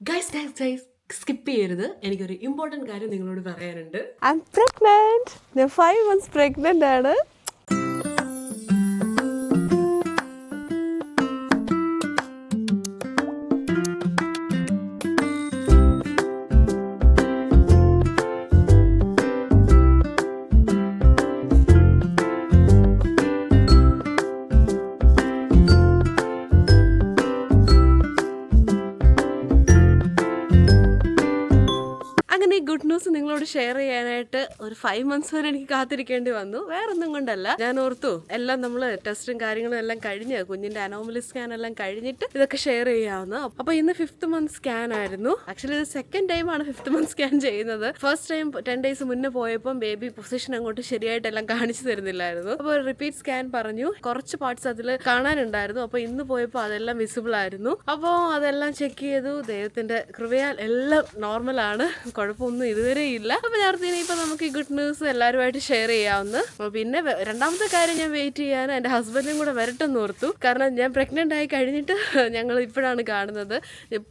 Guys skip ചെയ്യരുത്. എനിക്കൊരു important കാര്യം നിങ്ങളോട് പറയാനുണ്ട്. I'm pregnant. ഞാൻ 5 months pregnant ആണ്. ഗുഡ് ന്യൂസ് നിങ്ങളോട് ഷെയർ ചെയ്യാനായിട്ട് ഒരു 5 months വരെ എനിക്ക് കാത്തിരിക്കേണ്ടി വന്നു. വേറൊന്നും കൊണ്ടല്ല, ഞാൻ ഓർത്തു എല്ലാം നമ്മൾ ടെസ്റ്റും കാര്യങ്ങളും എല്ലാം കഴിഞ്ഞ് കുഞ്ഞിന്റെ അനോമലി സ്കാൻ എല്ലാം കഴിഞ്ഞിട്ട് ഇതൊക്കെ ഷെയർ ചെയ്യാവുന്നു. അപ്പൊ ഇന്ന് 5th month സ്കാൻ ആയിരുന്നു. ആക്ച്വലി ഇത് സെക്കൻഡ് ടൈം ആണ് 5th month സ്കാൻ ചെയ്യുന്നത്. ഫസ്റ്റ് ടൈം 10 days മുന്നേ പോയപ്പോൾ ബേബി പൊസിഷൻ അങ്ങോട്ട് ശരിയായിട്ടെല്ലാം കാണിച്ചു തരുന്നില്ലായിരുന്നു. അപ്പോൾ റിപ്പീറ്റ് സ്കാൻ പറഞ്ഞു. കുറച്ച് പാർട്സ് അതിൽ കാണാനുണ്ടായിരുന്നു. അപ്പോൾ ഇന്ന് പോയപ്പോൾ അതെല്ലാം വിസിബിൾ ആയിരുന്നു. അപ്പോൾ അതെല്ലാം ചെക്ക് ചെയ്തു. ദൈവത്തിന്റെ കൃപയാൽ എല്ലാം നോർമലാണ്, കുഴപ്പമൊന്നും ഇതുവരെ ഇല്ല. അപ്പൊ ഞാൻ ഇപ്പൊ നമുക്ക് ഈ ഗുഡ് ന്യൂസ് എല്ലാവരുമായിട്ട് ഷെയർ ചെയ്യാവുന്ന. പിന്നെ രണ്ടാമത്തെ കാര്യം, ഞാൻ വെയിറ്റ് ചെയ്യാൻ എൻ്റെ ഹസ്ബൻഡും കൂടെ വരട്ടെന്ന് ഓർത്തു. കാരണം ഞാൻ പ്രഗ്നന്റ് ആയി കഴിഞ്ഞിട്ട് ഞങ്ങൾ ഇപ്പോഴാണ് കാണുന്നത്.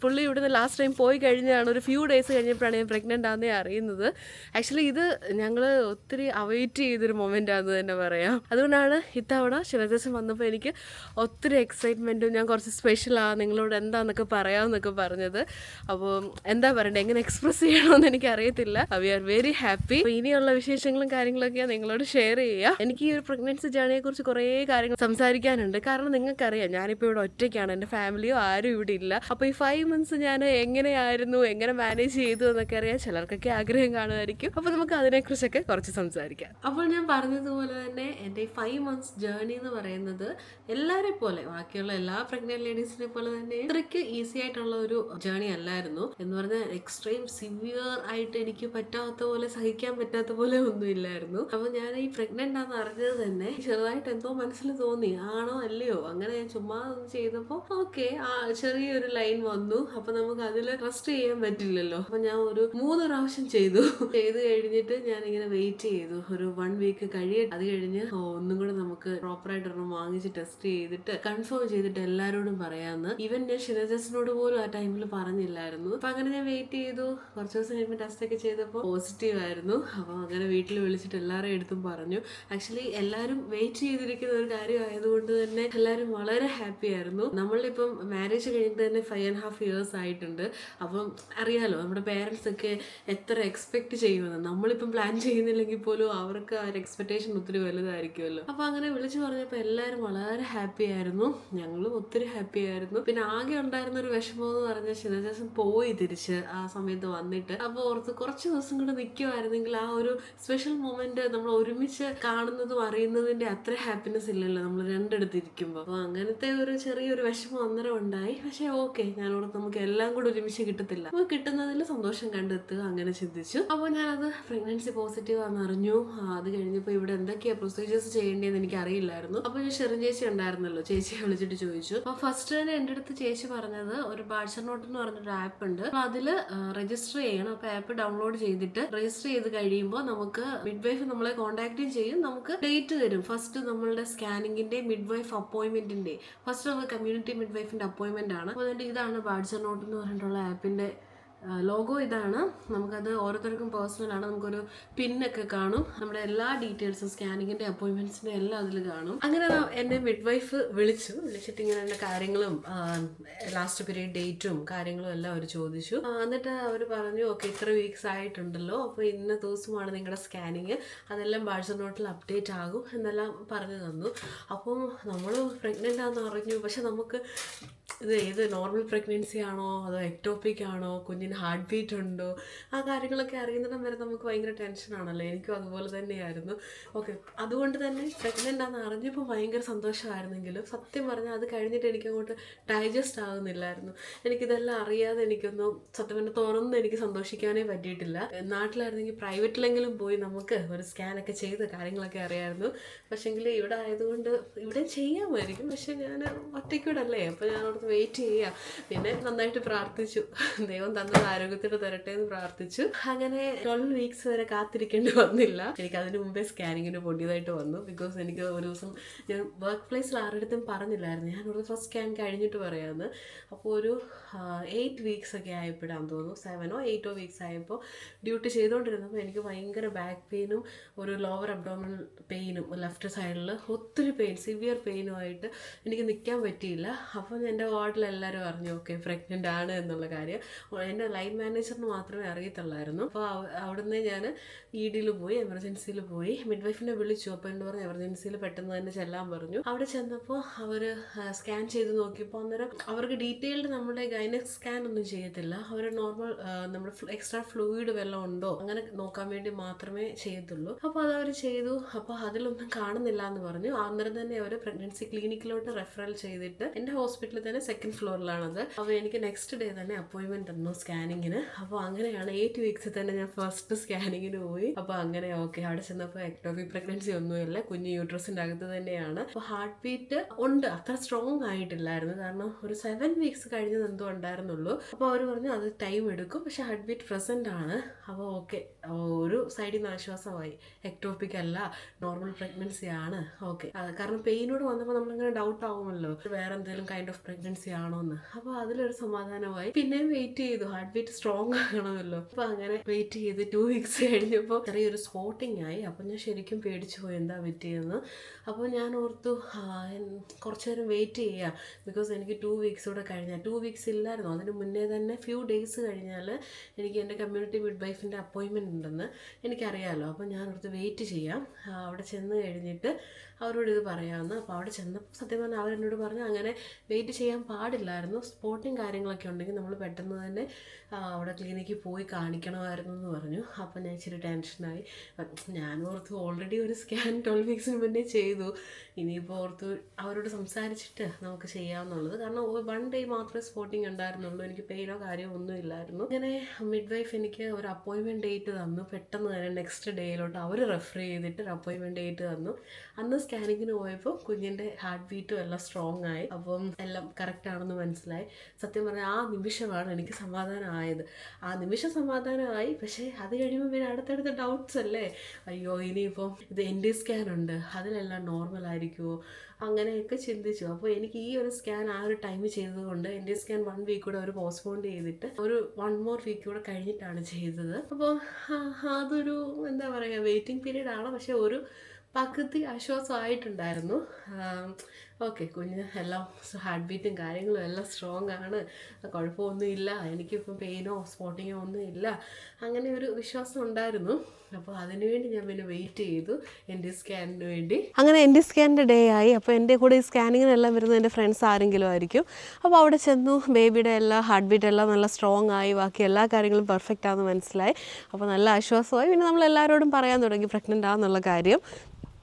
പുള്ളി ഇവിടുന്ന് ലാസ്റ്റ് ടൈം പോയി കഴിഞ്ഞാണ്, ഒരു ഫ്യൂ ഡേയ്സ് കഴിഞ്ഞപ്പോഴാണ് ഞാൻ പ്രഗ്നന്റ് ആണെന്നേ അറിയുന്നത്. ആക്ച്വലി ഇത് ഞങ്ങൾ ഒത്തിരി അവൈറ്റ് ചെയ്തൊരു മൊമെന്റ് ആണെന്ന് തന്നെ പറയാം. അതുകൊണ്ടാണ് ഇത്തവണ ശിവദാസം വന്നപ്പോൾ എനിക്ക് ഒത്തിരി എക്സൈറ്റ്മെന്റും ഞാൻ കുറച്ച് സ്പെഷ്യലാണ് നിങ്ങളോട് എന്താന്നൊക്കെ പറയാമെന്നൊക്കെ പറഞ്ഞത്. അപ്പോൾ എന്താ പറയണ്ടേ, എങ്ങനെ എക്സ്പ്രസ് ചെയ്യണമെന്ന് എനിക്ക് അറിയത്തില്ല. We are very happy. ഇനിയുള്ള വിശേഷങ്ങളും കാര്യങ്ങളൊക്കെയാണ് നിങ്ങളോട് ഷെയർ ചെയ്യുക. എനിക്ക് ഈ ഒരു പ്രഗ്നൻസി ജേണിയെ കുറിച്ച് കുറേ കാര്യങ്ങൾ സംസാരിക്കാനുണ്ട്. കാരണം നിങ്ങൾക്കറിയാം, ഞാനിപ്പോൾ ഇവിടെ ഒറ്റയ്ക്കാണ്, എൻ്റെ ഫാമിലിയോ ആരും ഇവിടെ ഇല്ല. അപ്പോൾ ഈ 5 months ഞാൻ എങ്ങനെയായിരുന്നു, എങ്ങനെ മാനേജ് ചെയ്തു എന്നൊക്കെ അറിയാം. ചിലർക്കൊക്കെ ആഗ്രഹം കാണുമായിരിക്കും. അപ്പോൾ നമുക്ക് അതിനെക്കുറിച്ചൊക്കെ കുറച്ച് സംസാരിക്കാം. അപ്പോൾ ഞാൻ പറഞ്ഞതുപോലെ തന്നെ എൻ്റെ ഈ 5 months ജേർണി എന്ന് പറയുന്നത് എല്ലാവരെ പോലെ, ബാക്കിയുള്ള എല്ലാ പ്രഗ്നന്റ് ലേഡീസിനെ പോലെ തന്നെ ഇത്രയ്ക്ക് ഈസി ആയിട്ടുള്ള ഒരു ജേർണി അല്ലായിരുന്നു. എന്ന് പറഞ്ഞാൽ എക്സ്ട്രീം സിവിയർ ആയിട്ട് എനിക്ക് പറ്റാത്ത പോലെ, സഹിക്കാൻ പറ്റാത്ത പോലെ ഒന്നും ഇല്ലായിരുന്നു. അപ്പൊ ഞാൻ ഈ പ്രഗ്നന്റ് ആണെന്ന് അറിഞ്ഞത് തന്നെ ചെറുതായിട്ട് എന്തോ മനസ്സിൽ തോന്നി, ആണോ അല്ലയോ. അങ്ങനെ ഞാൻ ചുമ്മാ ചെയ്തപ്പോ ഓക്കെ, ചെറിയൊരു ലൈൻ വന്നു. അപ്പൊ നമുക്ക് അതിൽ ട്രസ്റ്റ് ചെയ്യാൻ പറ്റില്ലല്ലോ. അപ്പൊ ഞാൻ ഒരു 3 പ്രാവശ്യം ചെയ്തു കഴിഞ്ഞിട്ട് ഞാൻ ഇങ്ങനെ വെയിറ്റ് ചെയ്തു, ഒരു 1 week കഴിയട്ടെ. അത് കഴിഞ്ഞ് ഒന്നും കൂടെ നമുക്ക് പ്രോപ്പറായിട്ട് ഒരെണ്ണം വാങ്ങിച്ച് ടെസ്റ്റ് ചെയ്തിട്ട് കൺഫേം ചെയ്തിട്ട് എല്ലാവരോടും പറയാമെന്ന്. ഈവൻ ഞാൻ ഷിനജസിനോട് പോലും ആ ടൈമിൽ പറഞ്ഞില്ലായിരുന്നു. അപ്പൊ അങ്ങനെ ഞാൻ വെയിറ്റ് ചെയ്തു. കുറച്ച് ദിവസം കഴിയുമ്പോൾ ടെസ്റ്റ് ഒക്കെ ചെയ്തപ്പോൾ പോസിറ്റീവ് ആയിരുന്നു. അപ്പോൾ അങ്ങനെ വീട്ടിൽ വിളിച്ചിട്ട് എല്ലാവരുടെ അടുത്തും പറഞ്ഞു. ആക്ച്വലി എല്ലാവരും വെയിറ്റ് ചെയ്തിരിക്കുന്ന ഒരു കാര്യം ആയതുകൊണ്ട് തന്നെ എല്ലാവരും വളരെ ഹാപ്പി ആയിരുന്നു. നമ്മളിപ്പം മാരേജ് കഴിഞ്ഞിട്ട് തന്നെ 5.5 years ആയിട്ടുണ്ട്. അപ്പം അറിയാലോ നമ്മുടെ പേരൻസ് ഒക്കെ എത്ര എക്സ്പെക്ട് ചെയ്യുമെന്ന്. നമ്മളിപ്പം പ്ലാൻ ചെയ്യുന്നില്ലെങ്കിൽ പോലും അവർക്ക് ആ ഒരു എക്സ്പെക്ടേഷൻ ഒത്തിരി വലുതായിരിക്കുമല്ലോ. അപ്പൊ അങ്ങനെ വിളിച്ചു പറഞ്ഞപ്പോൾ എല്ലാവരും വളരെ ഹാപ്പി ആയിരുന്നു. ഞങ്ങളും ഒത്തിരി ഹാപ്പി ആയിരുന്നു. പിന്നെ ആകെ ഉണ്ടായിരുന്ന ഒരു വിഷമം എന്ന് പറഞ്ഞാൽ ശനിദാസം പോയി തിരിച്ച് ആ സമയത്ത് വന്നിട്ട്. അപ്പോൾ ഓർത്ത് കുറച്ച് ദിവസം കൂടെ നിൽക്കുമായിരുന്നെങ്കിൽ ആ ഒരു സ്പെഷ്യൽ മൊമെന്റ് നമ്മൾ ഒരുമിച്ച് കാണുന്നതും അറിയുന്നതിന്റെ അത്ര ഹാപ്പിനെസ് ഇല്ലല്ലോ നമ്മൾ രണ്ടിടത്ത് ഇരിക്കുമ്പോൾ. അപ്പോൾ അങ്ങനത്തെ ഒരു ചെറിയൊരു വിഷമം അന്നേരം ഉണ്ടായി. പക്ഷേ ഓക്കെ, ഞാനോട് നമുക്ക് എല്ലാം കൂടെ ഒരുമിച്ച് കിട്ടത്തില്ല, അപ്പോൾ കിട്ടുന്നതിൽ സന്തോഷം കണ്ടെത്തുക, അങ്ങനെ ചിന്തിച്ചു. അപ്പോൾ ഞാനത് പ്രഗ്നൻസി പോസിറ്റീവ് ആണെന്ന് അറിഞ്ഞു. അത് കഴിഞ്ഞപ്പോൾ ഇവിടെ എന്തൊക്കെയാണ് പ്രൊസീജിയേഴ്സ് ചെയ്യേണ്ടതെന്ന് എനിക്ക് അറിയില്ലായിരുന്നു. അപ്പോൾ ഞാൻ ഷെറിൻ ചേച്ചി ഉണ്ടായിരുന്നല്ലോ, ചേച്ചിയെ വിളിച്ചിട്ട് ചോദിച്ചു. അപ്പോൾ ഫസ്റ്റ് തന്നെ എൻ്റെ അടുത്ത് ചേച്ചി പറഞ്ഞത് ഒരു ബാഡ്സർ നോട്ട് എന്ന് പറഞ്ഞൊരു ആപ്പ് ഉണ്ട്, അപ്പോൾ അതിൽ രജിസ്റ്റർ ചെയ്യണം. അപ്പോൾ ആപ്പ് ഡൗൺലോഡ് ചെയ്തിട്ട് രജിസ്റ്റർ ചെയ്ത് കഴിയുമ്പോൾ നമുക്ക് മിഡ് വൈഫ് നമ്മളെ കോൺടാക്ട് ചെയ്യും, നമുക്ക് ഡേറ്റ് തരും. ഫസ്റ്റ് നമ്മളുടെ സ്കാനിങ്ങിന്റെ മിഡ് വൈഫ് അപ്പോയിന്റ്മെന്റിന്റെ ഫസ്റ്റ് നമുക്ക് കമ്മ്യൂണിറ്റി മിഡ് വൈഫിന്റെ അപ്പോയിന്റ്മെന്റ് ആണ്. അപ്പോൾ ഇതാണ് ബാഡ്സർ നോട്ട് എന്ന് പറഞ്ഞിട്ടുള്ള ആപ്പിന്റെ ലോഗോ ഇതാണ്. നമുക്കത് ഓരോരുത്തർക്കും പേഴ്സണലാണ്. നമുക്കൊരു പിന്നൊക്കെ കാണും, നമ്മുടെ എല്ലാ ഡീറ്റെയിൽസും സ്കാനിങ്ങിന്റെ അപ്പോയിന്റ്മെന്റ്സിന്റെ എല്ലാം അതിൽ കാണും. അങ്ങനെ എന്നെ മിഡ് വൈഫ് വിളിച്ചിട്ട് ഇങ്ങനെ എൻ്റെ കാര്യങ്ങളും ലാസ്റ്റ് പീരീഡ് ഡേറ്റും കാര്യങ്ങളും എല്ലാം അവർ ചോദിച്ചു. എന്നിട്ട് അവർ പറഞ്ഞു, ഓക്കെ ഇത്ര വീക്സ് ആയിട്ടുണ്ടല്ലോ, അപ്പോൾ ഇന്ന ദിവസമാണ് നിങ്ങളുടെ സ്കാനിങ്, അതെല്ലാം ബാഡ്സർ നോട്ടിൽ അപ്ഡേറ്റ് ആകും എന്നെല്ലാം പറഞ്ഞു തന്നു. അപ്പം നമ്മൾ പ്രഗ്നൻ്റ് ആണെന്ന് അറിഞ്ഞു. പക്ഷെ നമുക്ക് ഇത് ഏത് നോർമൽ പ്രഗ്നൻസി ആണോ അതോ എക്ടോപിക് ആണോ, കുഞ്ഞിന് ഹാർട്ട് ബീറ്റ് ഉണ്ടോ, ആ കാര്യങ്ങളൊക്കെ അറിയുന്നിടം വരെ നമുക്ക് ഭയങ്കര ടെൻഷനാണല്ലോ. എനിക്കും അതുപോലെ തന്നെയായിരുന്നു. ഓക്കെ, അതുകൊണ്ട് തന്നെ പ്രഗ്നൻ്റ് ആണെന്ന് അറിഞ്ഞപ്പോൾ ഭയങ്കര സന്തോഷമായിരുന്നെങ്കിലും സത്യം പറഞ്ഞാൽ അത് കഴിഞ്ഞിട്ട് എനിക്കങ്ങോട്ട് ഡൈജസ്റ്റ് ആകുന്നില്ലായിരുന്നു. എനിക്കിതെല്ലാം അറിയാതെ എനിക്കൊന്നും സത്യം പറഞ്ഞാൽ തുറന്ന് എനിക്ക് സന്തോഷിക്കാനേ പറ്റിയിട്ടില്ല. നാട്ടിലായിരുന്നെങ്കിൽ പ്രൈവറ്റിലെങ്കിലും പോയി നമുക്ക് ഒരു സ്കാനൊക്കെ ചെയ്ത് കാര്യങ്ങളൊക്കെ അറിയാമായിരുന്നു. പക്ഷേങ്കിൽ ഇവിടെ ആയതുകൊണ്ട് ഇവിടെ ചെയ്യാമായിരിക്കും, പക്ഷെ ഞാൻ ഒറ്റയ്ക്കൂടെ അല്ലേ. അപ്പോൾ ഞാൻ ഓർത്ത് വെയിറ്റ് ചെയ്യുക. പിന്നെ നന്നായിട്ട് പ്രാർത്ഥിച്ചു, ദൈവം തന്നത് ആരോഗ്യത്തിന് തരട്ടെ എന്ന് പ്രാർത്ഥിച്ചു. അങ്ങനെ 12 വീക്സ് വരെ കാത്തിരിക്കേണ്ടി വന്നില്ല. എനിക്ക് അതിന് മുമ്പേ സ്കാനിങ്ങിന് പൊടിയതായിട്ട് വന്നു. ബിക്കോസ് എനിക്ക് ഒരു ദിവസം ഞാൻ വർക്ക് പ്ലേസിൽ ആരുടെടുത്തും പറഞ്ഞില്ലായിരുന്നു, ഞാൻ ഒരു ഫസ്റ്റ് സ്കാൻ കഴിഞ്ഞിട്ട് പറയാമെന്ന്. അപ്പോൾ ഒരു 8 വീക്സ് ഒക്കെ ആയപ്പോഴാണെന്ന് തോന്നുന്നു, 7 or 8 വീക്സ് ആയപ്പോൾ ഡ്യൂട്ടി ചെയ്തുകൊണ്ടിരുന്നപ്പോൾ എനിക്ക് ഭയങ്കര ബാക്ക് പെയിനും ഒരു ലോവർ അബ്ഡോമിനൽ പെയിനും ലെഫ്റ്റ് സൈഡിൽ ഒത്തിരി പെയിൻ, സിവിയർ പെയിനുമായിട്ട് എനിക്ക് നിൽക്കാൻ പറ്റിയില്ല. അപ്പോൾ എൻ്റെ വാർഡിലെല്ലാവരും അറിഞ്ഞു ഓക്കെ പ്രഗ്നൻ്റ് ആണ് എന്നുള്ള കാര്യം. എൻ്റെ ലൈൻ മാനേജറിന് മാത്രമേ അറിയത്തുള്ളായിരുന്നു. അപ്പോൾ അവിടുന്ന് ഞാൻ ED പോയി, എമർജൻസിയിൽ പോയി, മിഡ് വൈഫിനെ വിളിച്ചു. അപ്പോൾ എന്നോട് പറഞ്ഞു എമർജൻസിയിൽ പെട്ടെന്ന് തന്നെ ചെല്ലാൻ പറഞ്ഞു. അവിടെ ചെന്നപ്പോൾ അവർ സ്കാൻ ചെയ്ത് നോക്കിയപ്പോൾ അന്നേരം അവർക്ക് ഡീറ്റെയിൽഡ് നമ്മുടെ ഗൈനക് സ്കാൻ ഒന്നും ചെയ്യത്തില്ല. അവർ നോർമൽ നമ്മുടെ എക്സ്ട്രാ ഫ്ലൂയിഡ് വല്ലതും ഉണ്ടോ അങ്ങനെ നോക്കാൻ വേണ്ടി മാത്രമേ ചെയ്യത്തുള്ളൂ. അപ്പോൾ അതവർ ചെയ്തു. അപ്പോൾ അതിലൊന്നും കാണുന്നില്ല എന്ന് പറഞ്ഞു. അന്നേരം തന്നെ അവർ പ്രഗ്നൻസി ക്ലിനിക്കിലോട്ട് റെഫറൽ ചെയ്തിട്ട് എൻ്റെ ഹോസ്പിറ്റലിൽ തന്നെ 2nd ഫ്ലോറിലാണത്. അപ്പോൾ എനിക്ക് നെക്സ്റ്റ് ഡേ തന്നെ അപ്പോയിൻമെൻറ്റ് തന്നു സ്കാനിങ്ങിന്. അപ്പോൾ അങ്ങനെയാണ് 8 വീക്സിൽ തന്നെ ഞാൻ ഫസ്റ്റ് സ്കാനിങ്ങിന് പോയി. അപ്പോൾ അങ്ങനെ ഓക്കെ അവിടെ ചെന്നപ്പോൾ എക്ടോപിക് പ്രഗ്നൻസി ഒന്നുമില്ല, കുഞ്ഞ് യൂട്രസിൻ്റെ അകത്ത് തന്നെയാണ്. അപ്പോൾ ഹാർട്ട് ബീറ്റ് ഉണ്ട്, അത്ര സ്ട്രോങ് ആയിട്ടില്ലായിരുന്നു, കാരണം ഒരു 7 വീക്സ് കഴിഞ്ഞത് എന്തോ ഉണ്ടായിരുന്നുള്ളൂ. അപ്പോൾ അവർ പറഞ്ഞു അത് ടൈം എടുക്കും, പക്ഷെ ഹാർട്ട് ബീറ്റ് പ്രസൻ്റ് ആണ്. അപ്പോൾ ഓക്കെ, ഒരു സൈഡിൽ നിന്ന് ആശ്വാസമായി, എക്ടോപിക് അല്ല നോർമൽ പ്രഗ്നൻസി ആണ്. ഓക്കെ, കാരണം പെയിനോട് വന്നപ്പോൾ നമ്മളിങ്ങനെ ഡൗട്ട് ആവുമല്ലോ വേറെ എന്തെങ്കിലും കൈൻഡ് ഓഫ് പ്രഗ്നൻസി ആണോ എന്ന്. അപ്പോൾ അതിലൊരു സമാധാനമായി. പിന്നെയും വെയിറ്റ് ചെയ്തു, ഹാർട്ട് ബീറ്റ് സ്ട്രോങ് ആകണമല്ലോ. അപ്പോൾ അങ്ങനെ വെയിറ്റ് ചെയ്ത് 2 വീക്സ് കഴിഞ്ഞപ്പോൾ ചെറിയൊരു സ്പോട്ടിങ് ആയി. അപ്പോൾ ഞാൻ ശരിക്കും പേടിച്ചു പോയി എന്താ പറ്റിയെന്ന്. അപ്പോൾ ഞാൻ ഓർത്തു കുറച്ച് നേരം വെയിറ്റ് ചെയ്യുക, ബിക്കോസ് എനിക്ക് 2 വീക്സ് കൂടെ കഴിഞ്ഞാൽ, 2 വീക്സ് ഇല്ലായിരുന്നു അതിന് മുന്നേ തന്നെ ഫ്യൂ ഡേയ്സ് കഴിഞ്ഞാൽ എനിക്ക് എൻ്റെ കമ്മ്യൂണിറ്റി മിഡ് വൈഫിൻ്റെ അപ്പോയിൻമെൻറ്റ് ഉണ്ടെന്ന് എനിക്കറിയാമല്ലോ. അപ്പോൾ ഞാൻ ഓർത്ത് വെയിറ്റ് ചെയ്യാം, അവിടെ ചെന്ന് കഴിഞ്ഞിട്ട് അവരോട് ഇത് പറയാമെന്ന്. അപ്പോൾ അവിടെ ചെന്നപ്പോൾ സത്യം പറഞ്ഞാൽ അവരെന്നോട് പറഞ്ഞു അങ്ങനെ വെയിറ്റ് ചെയ്യാൻ പാടില്ലായിരുന്നു, സ്പോട്ടിങ് കാര്യങ്ങളൊക്കെ ഉണ്ടെങ്കിൽ നമ്മൾ പെട്ടെന്ന് തന്നെ അവിടെ ക്ലിനിക്കിൽ പോയി കാണിക്കണമായിരുന്നു എന്ന് പറഞ്ഞു. അപ്പോൾ ഞാൻ ഇച്ചിരി ടെൻഷനായി. ഞാൻ ഓർത്തു ഓൾറെഡി ഒരു സ്കാൻ 12 വീക്സിന് മുന്നേ ചെയ്തു, ഇനിയിപ്പോൾ ഓർത്തു അവരോട് സംസാരിച്ചിട്ട് നമുക്ക് ചെയ്യാമെന്നുള്ളത്. കാരണം 1 ഡേ മാത്രമേ സ്പോട്ടിങ് ഉണ്ടായിരുന്നുള്ളൂ, എനിക്ക് പെയിനോ കാര്യമോ ഒന്നും ഇല്ലായിരുന്നു. അങ്ങനെ മിഡ് വൈഫ് എനിക്ക് ഒരു അപ്പോയിൻമെൻറ്റ് ഡേറ്റ് തന്നു. പെട്ടെന്ന് തന്നെ നെക്സ്റ്റ് ഡേയിലോട്ട് അവർ റെഫർ ചെയ്തിട്ട് ഒരു അപ്പോയിൻമെൻറ്റ് ഡേറ്റ് തന്നു. അന്ന് സ്കാനിങ്ങിന് പോയപ്പോൾ കുഞ്ഞിൻ്റെ ഹാർട്ട് ബീറ്റും എല്ലാം സ്ട്രോങ് ആയി. അപ്പം എല്ലാം കറക്റ്റ് ആണെന്ന് മനസ്സിലായി. സത്യം പറഞ്ഞാൽ ആ നിമിഷമാണ് എനിക്ക് സമാധാനമായത്. ആ നിമിഷം സമാധാനമായി. പക്ഷേ അത് കഴിയുമ്പോൾ പിന്നെ അടുത്തടുത്ത ഡൗട്ട്സ് അല്ലേ, അയ്യോ ഇനിയിപ്പം ഇത് ND സ്കാൻ ഉണ്ട്, അതിലെല്ലാം നോർമൽ ആയിരിക്കുമോ, അങ്ങനെയൊക്കെ ചിന്തിച്ചു. അപ്പോൾ എനിക്ക് ഈ ഒരു സ്കാൻ ആ ഒരു ടൈമിൽ ചെയ്തതുകൊണ്ട് ND സ്കാൻ 1 വീക്ക് കൂടെ അവർ പോസ്റ്റ്പോൺ ചെയ്തിട്ട് ഒരു 1 more വീക്ക് കൂടെ കഴിഞ്ഞിട്ടാണ് ചെയ്തത്. അപ്പോൾ അതൊരു എന്താ പറയുക വെയിറ്റിംഗ് പീരീഡ് ആണ്, പക്ഷേ ഒരു പകുതി ആശ്വാസമായിട്ടുണ്ടായിരുന്നു. ഓക്കെ, കുഞ്ഞ് എല്ലാം ഹാർട്ട് ബീറ്റും കാര്യങ്ങളും എല്ലാം സ്ട്രോങ് ആണ്, കുഴപ്പമൊന്നും ഇല്ല, എനിക്കിപ്പോൾ പെയിനോ സ്പോട്ടിങ്ങോ ഒന്നും ഇല്ല, അങ്ങനെ ഒരു വിശ്വാസം ഉണ്ടായിരുന്നു. അപ്പോൾ അതിനുവേണ്ടി ഞാൻ പിന്നെ വെയിറ്റ് ചെയ്തു ND സ്കാനിന് വേണ്ടി. അങ്ങനെ ND സ്കാനിൻ്റെ ഡേ ആയി. അപ്പോൾ എൻ്റെ കൂടെ ഈ സ്കാനിങ്ങിനെല്ലാം വരുന്നത് എൻ്റെ ഫ്രണ്ട്സ് ആരെങ്കിലും ആയിരിക്കും. അപ്പോൾ അവിടെ ചെന്നു, ബേബിയുടെ എല്ലാ ഹാർട്ട് ബീറ്റ് എല്ലാം നല്ല സ്ട്രോങ് ആയി, ബാക്കി എല്ലാ കാര്യങ്ങളും പെർഫെക്റ്റ് ആണെന്ന് മനസ്സിലായി. അപ്പോൾ നല്ല ആശ്വാസമായി. പിന്നെ നമ്മൾ എല്ലാവരോടും പറയാൻ തുടങ്ങി പ്രഗ്നൻ്റ് ആണെന്നുള്ള കാര്യം.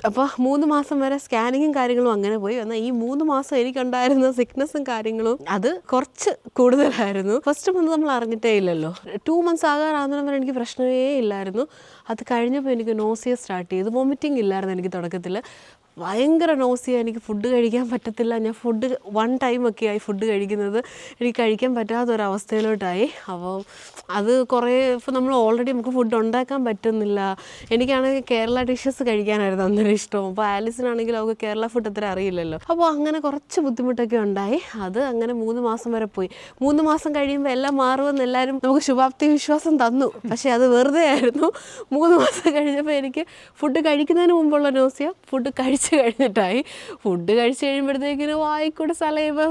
അപ്പോൾ 3 മാസം വരെ സ്കാനിങ്ങും കാര്യങ്ങളും അങ്ങനെ പോയി. എന്നാൽ ഈ 3 മാസം എനിക്കുണ്ടായിരുന്ന സിക്നസ്സും കാര്യങ്ങളും അത് കുറച്ച് കൂടുതലായിരുന്നു. ഫസ്റ്റ് മന്ത് നമ്മൾ അറിഞ്ഞിട്ടേ ഇല്ലല്ലോ. 2 months ആകാറാകുന്നതിന് വരെ എനിക്ക് പ്രശ്നമേ ഇല്ലായിരുന്നു. അത് കഴിഞ്ഞപ്പോൾ എനിക്ക് നോസിയ സ്റ്റാർട്ട് ചെയ്തു. വോമിറ്റിംഗ് ഇല്ലായിരുന്നു എനിക്ക് തുടക്കത്തിൽ, ഭയങ്കര നോസിയ, എനിക്ക് ഫുഡ് കഴിക്കാൻ പറ്റത്തില്ല. ഞാൻ ഫുഡ് 1 ടൈമൊക്കെ ആയി ഫുഡ് കഴിക്കുന്നത്, എനിക്ക് കഴിക്കാൻ പറ്റാത്തൊരവസ്ഥയിലോട്ടായി. അപ്പോൾ അത് കുറേ ഇപ്പോൾ നമ്മൾ ഓൾറെഡി നമുക്ക് ഫുഡ് ഉണ്ടാക്കാൻ പറ്റുന്നില്ല. എനിക്കാണെങ്കിൽ കേരള ഡിഷസ് കഴിക്കാനായിരുന്നു അന്നേരം ഇഷ്ടം. അപ്പോൾ ആലിസിനാണെങ്കിൽ അവൾക്ക് കേരള ഫുഡ് അത്ര അറിയില്ലല്ലോ. അപ്പോൾ അങ്ങനെ കുറച്ച് ബുദ്ധിമുട്ടൊക്കെ ഉണ്ടായി. അത് അങ്ങനെ 3 മാസം വരെ പോയി. 3 മാസം കഴിയുമ്പോൾ എല്ലാം മാറുമെന്ന് എല്ലാവരും നമുക്ക് ശുഭാപ്തി വിശ്വാസം തന്നു. പക്ഷേ അത് വെറുതെ ആയിരുന്നു. 3 മാസം കഴിഞ്ഞപ്പോൾ എനിക്ക് ഫുഡ് കഴിക്കുന്നതിന് മുമ്പുള്ള നോസിയ ഫുഡ് കഴിഞ്ഞിട്ടായി. ഫുഡ് കഴിച്ച് കഴിയുമ്പോഴത്തേക്കിന് വായിക്കൂടെ സലൈവ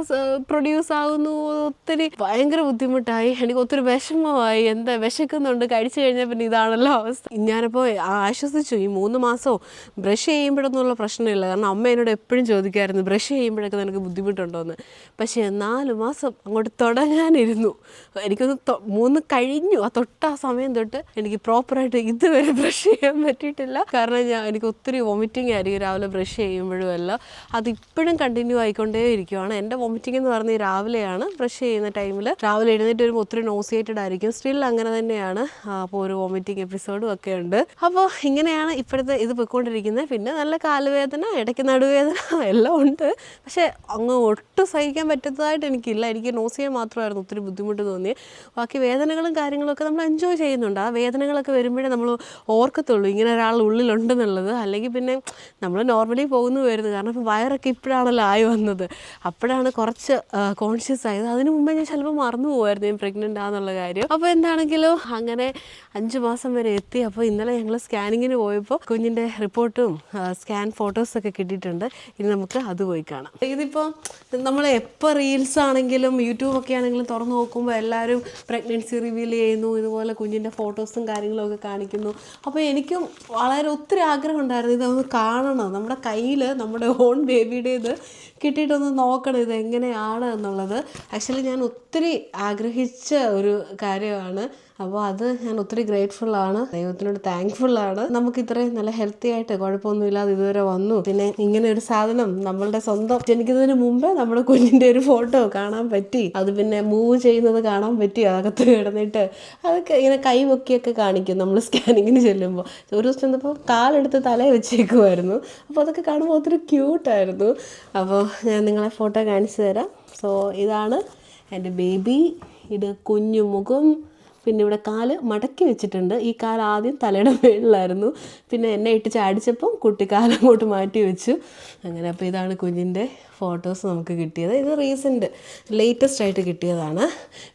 പ്രൊഡ്യൂസ് ആകുന്നു. ഒത്തിരി ഭയങ്കര ബുദ്ധിമുട്ടായി. എനിക്ക് ഒത്തിരി വിഷമമായി. എന്താ വിശക്കുന്നുണ്ട്, കഴിച്ചു കഴിഞ്ഞാൽ പിന്നെ ഇതാണല്ലോ അവസ്ഥ. ഞാനപ്പോൾ ആശ്വസിച്ചു, ഈ 3 മാസവും ബ്രഷ് ചെയ്യുമ്പോഴൊന്നുള്ള പ്രശ്നമില്ല. കാരണം അമ്മ എന്നോട് എപ്പോഴും ചോദിക്കുമായിരുന്നു ബ്രഷ് ചെയ്യുമ്പോഴൊക്കെ നിനക്ക് ബുദ്ധിമുട്ടുണ്ടോയെന്ന്. പക്ഷേ 4 മാസം അങ്ങോട്ട് തുടങ്ങാനിരുന്നു. എനിക്കൊന്ന് 3 കഴിഞ്ഞു, ആ സമയം തൊട്ട് എനിക്ക് പ്രോപ്പറായിട്ട് ഇതുവരെ ബ്രഷ് ചെയ്യാൻ പറ്റിയിട്ടില്ല. കാരണം എനിക്ക് ഒത്തിരി വോമിറ്റിംഗ് ആയിരിക്കും രാവിലെ ബ്രഷ് ചെയ്യുമ്പോഴും എല്ലാം അതിപ്പോഴും കണ്ടിന്യൂ ആയിക്കൊണ്ടേ ഇരിക്കുവാണ്. എൻ്റെ വോമിറ്റിംഗ് എന്ന് പറഞ്ഞാൽ രാവിലെയാണ്. ബ്രഷ് ചെയ്യുന്ന ടൈമിൽ രാവിലെ എഴുന്നേറ്റ് വരുമ്പോൾ ഒത്തിരി നോസിയേറ്റഡ് ആയിരിക്കും. സ്റ്റിൽ അങ്ങനെ തന്നെയാണ്. അപ്പോൾ ഒരു വോമിറ്റിംഗ് എപ്പിസോഡും ഒക്കെ ഉണ്ട്. അപ്പോൾ ഇങ്ങനെയാണ് ഇപ്പോഴത്തെ ഇത് പോയിക്കൊണ്ടിരിക്കുന്നത്. പിന്നെ നല്ല കാലുവേദന, ഇടയ്ക്ക് നടുവേദന എല്ലാം ഉണ്ട്. പക്ഷേ അങ്ങ് ഒട്ടും സഹിക്കാൻ പറ്റാത്തതായിട്ട് എനിക്കില്ല. എനിക്ക് നോസിയ മാത്രമായിരുന്നു ഒത്തിരി ബുദ്ധിമുട്ട് തോന്നിയത്. ബാക്കി വേദനകളും കാര്യങ്ങളൊക്കെ നമ്മൾ എൻജോയ് ചെയ്യുന്നുണ്ട്. ആ വേദനകളൊക്കെ വരുമ്പോഴേ നമ്മൾ ഓർക്കത്തുള്ളൂ ഇങ്ങനെ ഒരാൾ ഉള്ളിലുണ്ടെന്നുള്ളത്. അല്ലെങ്കിൽ പിന്നെ നമ്മൾ നോർമലി പോകുന്നു വരുന്നത്. കാരണം ഇപ്പോൾ വയറൊക്കെ ഇപ്പോഴാണല്ലോ ആയി വന്നത്. അപ്പോഴാണ് കുറച്ച് കോൺഷ്യസ് ആയത്. അതിന് മുമ്പേ ഞാൻ ചിലപ്പോൾ മറന്നു പോകുമായിരുന്നു ഞാൻ പ്രഗ്നൻ്റ് ആണെന്നുള്ള കാര്യം. അപ്പോൾ എന്താണെങ്കിലും അങ്ങനെ 5 മാസം വരെ എത്തി. അപ്പോൾ ഇന്നലെ ഞങ്ങൾ സ്കാനിങ്ങിന് പോയപ്പോൾ കുഞ്ഞിൻ്റെ റിപ്പോർട്ടും സ്കാൻ ഫോട്ടോസൊക്കെ കിട്ടിയിട്ടുണ്ട്. ഇനി നമുക്ക് അത് പോയി കാണാം. ഇതിപ്പോൾ നമ്മൾ എപ്പോൾ റീൽസ് ആണെങ്കിലും യൂട്യൂബൊക്കെ ആണെങ്കിലും തുറന്നു നോക്കുമ്പോൾ എല്ലാവരും പ്രഗ്നൻസി റിവീൽ ചെയ്യുന്നു, ഇതുപോലെ കുഞ്ഞിൻ്റെ ഫോട്ടോസും കാര്യങ്ങളും ഒക്കെ കാണിക്കുന്നു. അപ്പോൾ എനിക്കും വളരെ ഒത്തിരി ആഗ്രഹം ഉണ്ടായിരുന്നു ഇതൊന്ന് കാണണം. നമ്മുടെ കയ്യിൽ നമ്മുടെ ഓൺ ബേബിയുടെ ഇത് കിട്ടിയിട്ടൊന്ന് നോക്കണം ഇത് എങ്ങനെയാണ് എന്നുള്ളത്. ആക്ച്വലി ഞാൻ ഒത്തിരി ആഗ്രഹിച്ച ഒരു കാര്യമാണ്. അപ്പോൾ അത് ഞാൻ ഒത്തിരി ഗ്രേറ്റ്ഫുള്ളാണ്, ദൈവത്തിനോട് താങ്ക്ഫുള്ളാണ്. നമുക്ക് ഇത്രയും നല്ല ഹെൽത്തി ആയിട്ട് കുഴപ്പമൊന്നുമില്ലാതെ ഇതുവരെ വന്നു. പിന്നെ ഇങ്ങനെ ഒരു സാധനം നമ്മളുടെ സ്വന്തം ജനിക്കുന്നതിന് മുമ്പേ നമ്മുടെ കുഞ്ഞിൻ്റെ ഒരു ഫോട്ടോ കാണാൻ പറ്റി. അത് പിന്നെ മൂവ് ചെയ്യുന്നത് കാണാൻ പറ്റി. അകത്ത് കിടന്നിട്ട് അതൊക്കെ ഇങ്ങനെ കൈ പൊക്കിയൊക്കെ കാണിക്കും നമ്മൾ സ്കാനിങ്ങിന് ചെല്ലുമ്പോൾ. ഒരു ദിവസം ചെന്നപ്പോൾ കാലെടുത്ത് തലയിൽ വെച്ചേക്കുമായിരുന്നു. അപ്പോൾ അതൊക്കെ കാണുമ്പോൾ ഒത്തിരി ക്യൂട്ടായിരുന്നു. അപ്പോൾ ഞാൻ നിങ്ങളെ ഫോട്ടോ കാണിച്ചു തരാം. സോ ഇതാണ് എൻ്റെ ബേബി. ഇത് കുഞ്ഞു മുഖം. പിന്നെ ഇവിടെ കാല് മടക്കി വെച്ചിട്ടുണ്ട്. ഈ കാല് ആദ്യം തലയുടെ മേളിലായിരുന്നു. പിന്നെ എന്നെ ഇട്ട് ചാടിച്ചപ്പം കുട്ടി കാലങ്ങോട്ട് മാറ്റി വെച്ചു. അങ്ങനെ അപ്പോൾ ഇതാണ് കുഞ്ഞിൻ്റെ ഫോട്ടോസ് നമുക്ക് കിട്ടിയത്. ഇത് റീസെൻറ്റ് ലേറ്റസ്റ്റ് ആയിട്ട് കിട്ടിയതാണ്.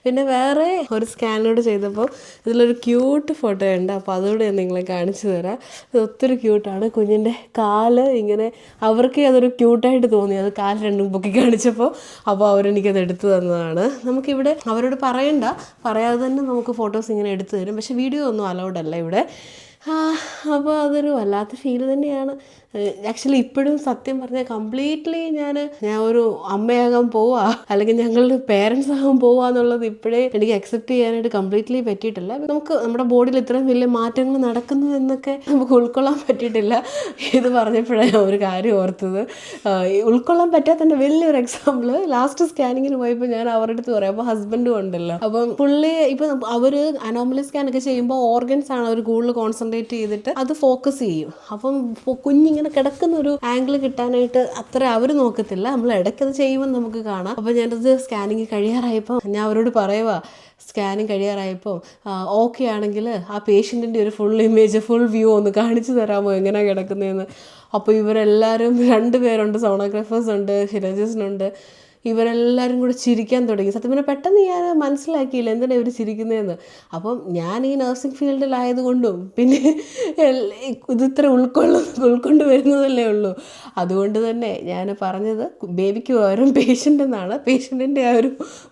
പിന്നെ വേറെ ഒരു സ്കാനോട് ചെയ്തപ്പോൾ ഇതിലൊരു ക്യൂട്ട് ഫോട്ടോ ഉണ്ട്. അപ്പോൾ അതുകൂടെ ഞാൻ നിങ്ങളെ കാണിച്ചു തരാം. ഇത് ഒത്തിരി ക്യൂട്ടാണ്. കുഞ്ഞിൻ്റെ കാല് ഇങ്ങനെ അവർക്ക് അതൊരു ക്യൂട്ടായിട്ട് തോന്നി. അത് കാല് രണ്ടും പൊക്കി കാണിച്ചപ്പോൾ അപ്പോൾ അവരെനിക്കത് എടുത്തു തന്നതാണ്. നമുക്കിവിടെ അവരോട് പറയാതെ തന്നെ നമുക്ക് ഫോട്ടോസ് ഇങ്ങനെ എടുത്തു തരും. പക്ഷേ വീഡിയോ ഒന്നും അലൗഡ് അല്ല ഇവിടെ. അപ്പോൾ അതൊരു വല്ലാത്ത ഫീൽ തന്നെയാണ്. ആക്ച്വലി ഇപ്പോഴും സത്യം പറഞ്ഞാൽ കംപ്ലീറ്റ്ലി ഞാൻ ഒരു അമ്മയാകാൻ പോവുക അല്ലെങ്കിൽ ഞങ്ങളുടെ പേരൻസ് ആകാൻ പോവുക എന്നുള്ളത് ഇപ്പോഴേ എനിക്ക് അക്സെപ്റ്റ് ചെയ്യാനായിട്ട് കംപ്ലീറ്റ്ലി പറ്റിയിട്ടില്ല. നമുക്ക് നമ്മുടെ ബോഡിയിൽ ഇത്രയും വലിയ മാറ്റങ്ങൾ നടക്കുന്നു എന്നൊക്കെ നമുക്ക് ഉൾക്കൊള്ളാൻ പറ്റിയിട്ടില്ല. ഇത് പറഞ്ഞപ്പോഴാണ് ഞാൻ ഒരു കാര്യം ഓർത്തത്. ഉൾക്കൊള്ളാൻ പറ്റാത്തതിൻ്റെ വലിയൊരു എക്സാമ്പിൾ ലാസ്റ്റ് സ്കാനിങ്ങിന് പോയപ്പോൾ ഞാൻ അവരുടെ അടുത്ത് പറയാം. അപ്പോൾ ഹസ്ബൻഡും ഉണ്ടല്ലോ. അപ്പം പുള്ളി ഇപ്പം അവർ അനോമലി സ്കാനൊക്കെ ചെയ്യുമ്പോൾ ഓർഗൻസ് ആണ് അവർ കൂടുതൽ കോൺസെൻട്രേറ്റ് ചെയ്തിട്ട് അത് ഫോക്കസ് ചെയ്യും. അപ്പം കുഞ്ഞിങ്ങനെ കിടക്കുന്ന ഒരു ആംഗിൾ കിട്ടാനായിട്ട് അത്ര അവർ നോക്കത്തില്ല. നമ്മൾ ഇടയ്ക്കത് ചെയ്യുമ്പോൾ നമുക്ക് കാണാം. അപ്പോൾ ഞാനത് സ്കാനിങ് കഴിയാറായപ്പോൾ ഞാൻ അവരോട് പറയുക, സ്കാനിങ് കഴിയാറായപ്പോൾ ഓക്കെ ആണെങ്കിൽ ആ പേഷ്യൻറ്റിൻ്റെ ഒരു ഫുൾ ഇമേജ് ഫുൾ വ്യൂ ഒന്ന് കാണിച്ചു തരാമോ എങ്ങനെയാണ് കിടക്കുന്നതെന്ന്. അപ്പോൾ ഇവരെല്ലാവരും 2 പേരുണ്ട്, സോണോഗ്രാഫേഴ്സ് ഉണ്ട്, ഫിസിയോളജിസ്റ്റുണ്ട്. ഇവരെല്ലാവരും കൂടെ ചിരിക്കാൻ തുടങ്ങി. സത്യം പറഞ്ഞാൽ പെട്ടെന്ന് ഞാൻ മനസ്സിലാക്കിയില്ല എന്തിനാണ് ഇവർ ചിരിക്കുന്നതെന്ന്. അപ്പം ഞാൻ ഈ നഴ്സിംഗ് ഫീൽഡിലായതുകൊണ്ടും പിന്നെ ഇത് ഇത്ര ഉൾക്കൊണ്ട് വരുന്നതല്ലേ ഉള്ളൂ. അതുകൊണ്ട് തന്നെ ഞാൻ പറഞ്ഞത് ബേബിക്ക് പകരം പേഷ്യൻ്റ് എന്നാണ്. പേഷ്യൻറ്റിൻ്റെ ആ ഒരു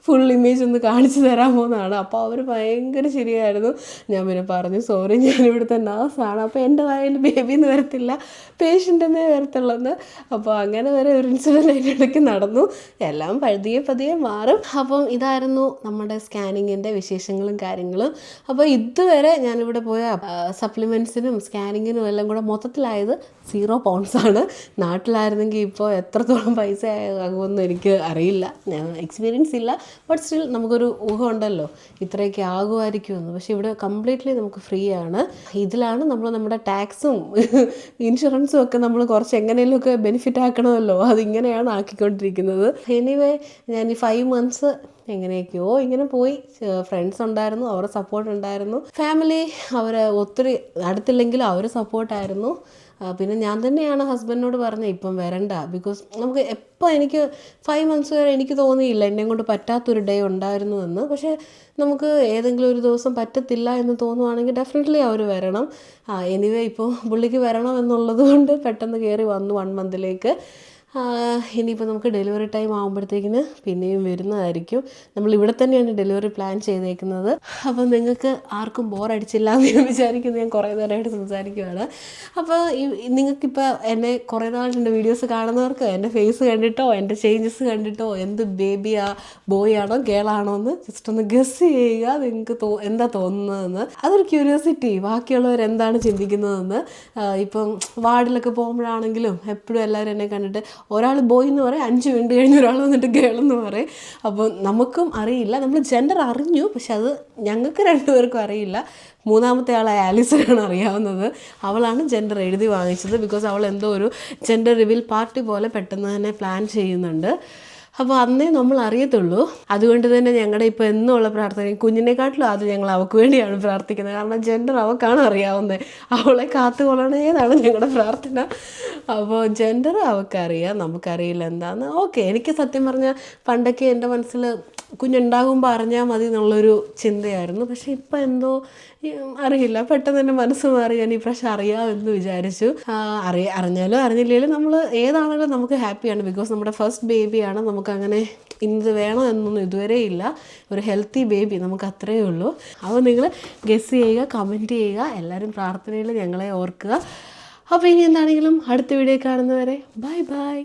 ഫുൾ ഇമേജ് ഒന്ന് കാണിച്ചു തരാമോ എന്നാണ്. അപ്പോൾ അവർ ഭയങ്കര ശരിയായിരുന്നു. ഞാൻ പിന്നെ പറഞ്ഞു സോറി, ഞാനിവിടുത്തെ നഴ്സാണ്, അപ്പോൾ എൻ്റെ വായിൽ ബേബിന്ന് വരത്തില്ല, പേഷ്യൻ്റ് വരത്തുള്ളെന്ന്. അപ്പോൾ അങ്ങനെ വരെ ഒരു ഇൻസിഡൻറ്റ് അതിൻ്റെ ഇടയ്ക്ക് നടന്നു. എല്ലാം പതിയെ മാറും. അപ്പം ഇതായിരുന്നു നമ്മുടെ സ്കാനിങ്ങിൻ്റെ വിശേഷങ്ങളും കാര്യങ്ങളും. അപ്പോൾ ഇതുവരെ ഞാനിവിടെ പോയ സപ്ലിമെൻറ്റ്സിനും സ്കാനിങ്ങിനും എല്ലാം കൂടെ മൊത്തത്തിലായത് 0 പൗണ്ട്സാണ്. നാട്ടിലായിരുന്നെങ്കിൽ ഇപ്പോൾ എത്രത്തോളം പൈസ ആകുമെന്ന് എനിക്ക് അറിയില്ല, ഞാൻ എക്സ്പീരിയൻസ് ഇല്ല. ബട്ട് സ്റ്റിൽ നമുക്കൊരു ഊഹമുണ്ടല്ലോ ഇത്രയൊക്കെ ആകുമായിരിക്കുമെന്ന്. പക്ഷേ ഇവിടെ കംപ്ലീറ്റ്ലി നമുക്ക് ഫ്രീ ആണ്. ഇതിലാണ് നമ്മൾ നമ്മുടെ ടാക്സും ഇൻഷുറൻസും ഒക്കെ നമ്മൾ കുറച്ച് എങ്ങനെയെങ്കിലുമൊക്കെ ബെനിഫിറ്റ് ആക്കണമല്ലോ. അതിങ്ങനെയാണ് ആക്കിക്കൊണ്ടിരിക്കുന്നത്. എനിവേ ഞാൻ ഈ 5 മന്ത്സ് എങ്ങനെയൊക്കെയോ ഇങ്ങനെ പോയി. ഫ്രണ്ട്സ് ഉണ്ടായിരുന്നു, അവരുടെ സപ്പോർട്ട് ഉണ്ടായിരുന്നു. ഫാമിലി അവർ ഒത്തിരി അടുത്തില്ലെങ്കിലും അവർ സപ്പോർട്ടായിരുന്നു. പിന്നെ ഞാൻ തന്നെയാണ് ഹസ്ബൻഡിനോട് പറഞ്ഞത് ഇപ്പം വരണ്ട. ബിക്കോസ് നമുക്ക് എപ്പോൾ എനിക്ക് 5 മന്ത്സ് വരെ എനിക്ക് തോന്നിയില്ല എന്നെ കൊണ്ട് പറ്റാത്തൊരു ഡേ ഉണ്ടായിരുന്നു എന്ന്. പക്ഷേ നമുക്ക് ഏതെങ്കിലും ഒരു ദിവസം പറ്റത്തില്ല എന്ന് തോന്നുവാണെങ്കിൽ ഡെഫിനറ്റ്ലി അവർ വരണം. എനിവേ ഇപ്പോൾ പുള്ളിക്ക് വരണം എന്നുള്ളത് കൊണ്ട് പെട്ടെന്ന് കയറി വന്നു 1 മന്തിലേക്ക്. ഇനിയിപ്പോൾ നമുക്ക് ഡെലിവറി ടൈം ആകുമ്പോഴത്തേക്കിന് പിന്നെയും വരുന്നതായിരിക്കും. നമ്മൾ ഇവിടെ തന്നെയാണ് ഡെലിവറി പ്ലാൻ ചെയ്തേക്കുന്നത്. അപ്പോൾ നിങ്ങൾക്ക് ആർക്കും ബോറടിച്ചില്ല എന്ന് വിചാരിക്കുന്നത് ഞാൻ കുറേ നേരമായിട്ട് സംസാരിക്കുകയാണ്. അപ്പോൾ നിങ്ങൾക്കിപ്പോൾ എന്നെ കുറേ നാളുണ്ട് വീഡിയോസ് കാണുന്നവർക്ക് എൻ്റെ ഫേസ് കണ്ടിട്ടോ എൻ്റെ ചേഞ്ചസ് കണ്ടിട്ടോ എന്ത് ബേബിയാ ബോയ് ആണോ ഗേളാണോ എന്ന് ജസ്റ്റ് ഒന്ന് ഗസ് ചെയ്യുക. നിങ്ങൾക്ക് എന്താ തോന്നുന്നതെന്ന് അതൊരു ക്യൂരിയോസിറ്റി, ബാക്കിയുള്ളവർ എന്താണ് ചിന്തിക്കുന്നതെന്ന്. ഇപ്പം വാർഡിലൊക്കെ പോകുമ്പോഴാണെങ്കിലും എപ്പോഴും എല്ലാവരും എന്നെ കണ്ടിട്ട് ഒരാൾ ബോയ് എന്ന് പറയും, 5 മിനിറ്റ് കഴിഞ്ഞ് ഒരാൾ വന്നിട്ട് ഗേൾ എന്ന് പറയും. അപ്പോൾ നമുക്കും അറിയില്ല, നമ്മൾ ജെൻഡർ അറിഞ്ഞു, പക്ഷെ അത് ഞങ്ങൾക്ക് 2 പേർക്കും അറിയില്ല. മൂന്നാമത്തെ ആളായ ആലിസിനാണ് അറിയാവുന്നത്. അവളാണ് ജെൻഡർ എഴുതി വാങ്ങിച്ചത്. ബിക്കോസ് അവൾ എന്തോ ഒരു ജെൻഡർ റിവീൽ പാർട്ടി പോലെ പെട്ടെന്ന് തന്നെ പ്ലാൻ ചെയ്യുന്നുണ്ട്. അപ്പോൾ അന്നേ നമ്മൾ അറിയത്തുള്ളൂ. അതുകൊണ്ട് തന്നെ ഞങ്ങളുടെ ഇപ്പോൾ എന്നുള്ള പ്രാർത്ഥന കുഞ്ഞിനെക്കാട്ടിലും ആദ്യം ഞങ്ങൾ അവൾക്ക് വേണ്ടിയാണ് പ്രാർത്ഥിക്കുന്നത്. കാരണം ജെൻഡർ അവൾക്കാണ് അറിയാവുന്നത്. അവളെ കാത്തുകൊള്ളണേതാണ് ഞങ്ങളുടെ പ്രാർത്ഥന. അപ്പോൾ ജെൻഡർ അവൾക്കറിയാം, നമുക്കറിയില്ല എന്താണെന്ന്. ഓക്കെ, എനിക്ക് സത്യം പറഞ്ഞാൽ പണ്ടൊക്കെ എൻ്റെ മനസ്സിൽ കുഞ്ഞുണ്ടാകുമ്പോൾ അറിഞ്ഞാൽ മതി എന്നുള്ളൊരു ചിന്തയായിരുന്നു. പക്ഷെ ഇപ്പം എന്തോ അറിയില്ല, പെട്ടെന്ന് തന്നെ മനസ്സ് മാറി. ഞാൻ ഈ പ്രാവശ്യം അറിയാമെന്ന് വിചാരിച്ചു. അറിഞ്ഞാലും അറിഞ്ഞില്ലെങ്കിലും നമ്മൾ ഏതാണെങ്കിലും നമുക്ക് ഹാപ്പിയാണ്. ബിക്കോസ് നമ്മുടെ ഫസ്റ്റ് ബേബിയാണ്. നമുക്കങ്ങനെ ഇന്നത് വേണോ എന്നൊന്നും ഇതുവരെ ഇല്ല. ഒരു ഹെൽത്തി ബേബി, നമുക്ക് അത്രയേ ഉള്ളൂ. അപ്പോൾ നിങ്ങൾ ഗസ് ചെയ്യുക, കമൻറ്റ് ചെയ്യുക, എല്ലാവരും പ്രാർത്ഥനയിൽ ഞങ്ങളെ ഓർക്കുക. അപ്പോൾ ഇനി എന്താണെങ്കിലും അടുത്ത വീഡിയോ കാണുന്നവരെ ബൈ ബൈ.